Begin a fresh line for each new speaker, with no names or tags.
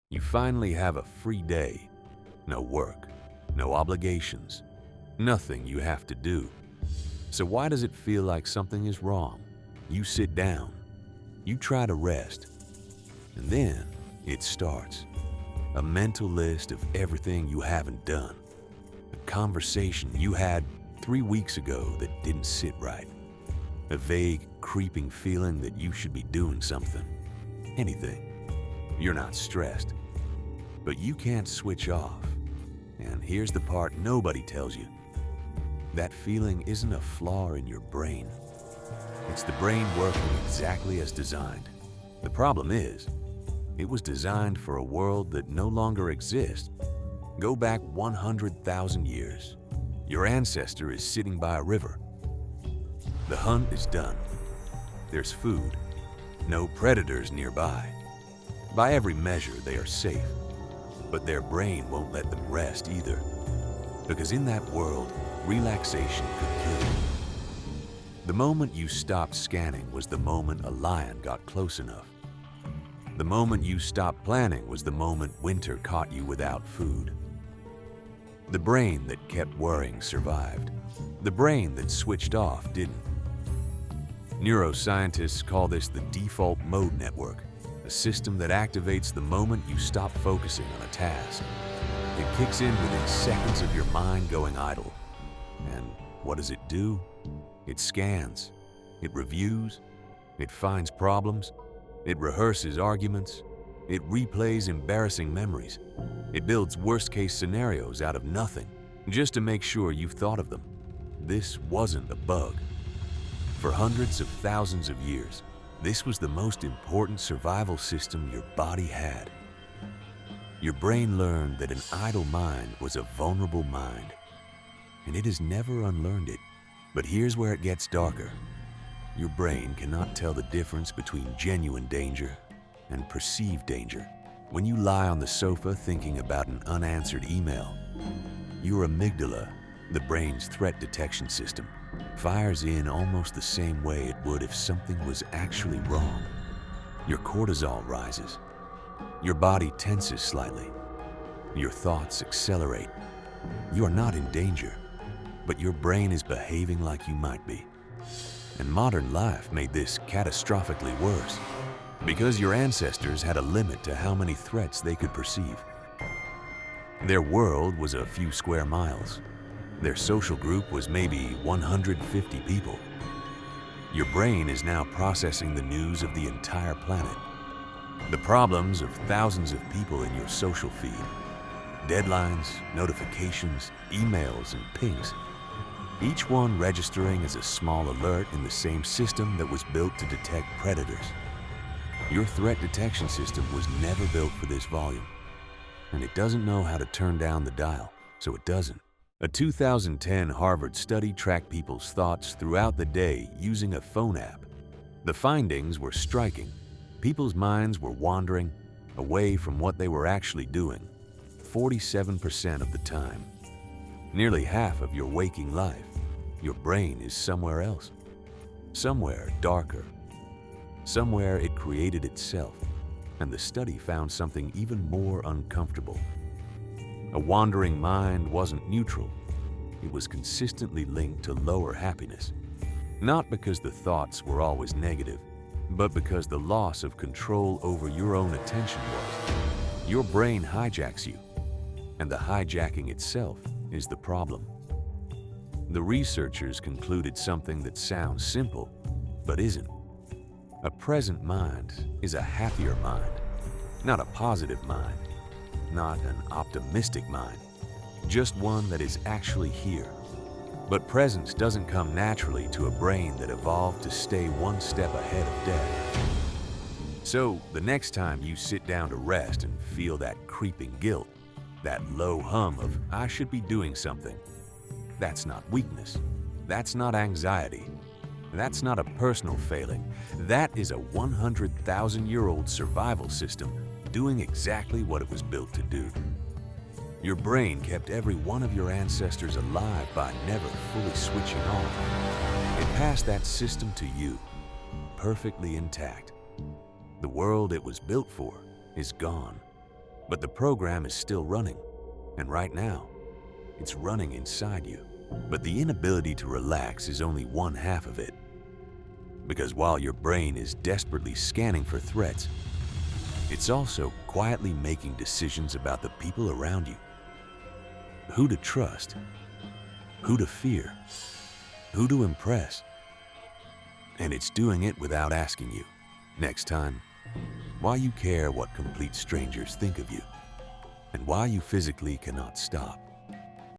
You finally have a free day. No work, no obligations, nothing you have to do. So why does it feel like something is wrong? You sit down, you try to rest, and then it starts. A mental list of everything you haven't done. A conversation you had 3 weeks ago that didn't sit right. A vague, creeping feeling that you should be doing something. Anything. You're not stressed. But you can't switch off. And here's the part nobody tells you. That feeling isn't a flaw in your brain. It's the brain working exactly as designed. The problem is, it was designed for a world that no longer exists. Go back 100,000 years. Your ancestor is sitting by a river. The hunt is done. There's food. No predators nearby. By every measure, they are safe. But their brain won't let them rest either. Because in that world, relaxation could kill you. The moment you stopped scanning was the moment a lion got close enough. The moment you stopped planning was the moment winter caught you without food. The brain that kept worrying survived. The brain that switched off didn't. Neuroscientists call this the default mode network, a system that activates the moment you stop focusing on a task. It kicks in within seconds of your mind going idle. And what does it do? It scans, it reviews, it finds problems, it rehearses arguments, it replays embarrassing memories. It builds worst-case scenarios out of nothing, just to make sure you've thought of them. This wasn't a bug. For hundreds of thousands of years, this was the most important survival system your body had. Your brain learned that an idle mind was a vulnerable mind, and it has never unlearned it. But here's where it gets darker. Your brain cannot tell the difference between genuine danger and perceived danger. When you lie on the sofa thinking about an unanswered email, your amygdala, the brain's threat detection system, fires in almost the same way it would if something was actually wrong. Your cortisol rises. Your body tenses slightly. Your thoughts accelerate. You are not in danger, but your brain is behaving like you might be. And modern life made this catastrophically worse, because your ancestors had a limit to how many threats they could perceive. Their world was a few square miles. Their social group was maybe 150 people. Your brain is now processing the news of the entire planet. The problems of thousands of people in your social feed. Deadlines, notifications, emails, and pings. Each one registering as a small alert in the same system that was built to detect predators. Your threat detection system was never built for this volume. And it doesn't know how to turn down the dial, so it doesn't. A 2010 Harvard study tracked people's thoughts throughout the day using a phone app. The findings were striking. People's minds were wandering away from what they were actually doing 47% of the time. Nearly half of your waking life, your brain is somewhere else. Somewhere darker. Somewhere it created itself. And the study found something even more uncomfortable. A wandering mind wasn't neutral. It was consistently linked to lower happiness. Not because the thoughts were always negative, but because the loss of control over your own attention was. Your brain hijacks you, and the hijacking itself is the problem. The researchers concluded something that sounds simple, but isn't. A present mind is a happier mind, not a positive mind, not an optimistic mind, just one that is actually here. But presence doesn't come naturally to a brain that evolved to stay one step ahead of death. So the next time you sit down to rest and feel that creeping guilt, that low hum of "I should be doing something," that's not weakness, that's not anxiety, that's not a personal failing, that is a 100,000-year-old survival system doing exactly what it was built to do. Your brain kept every one of your ancestors alive by never fully switching off. It passed that system to you, perfectly intact. The world it was built for is gone. But the program is still running, and right now, it's running inside you. But the inability to relax is only one half of it. Because while your brain is desperately scanning for threats, it's also quietly making decisions about the people around you. Who to trust, who to fear, who to impress. And it's doing it without asking you. Next time, why you care what complete strangers think of you, and why you physically cannot stop.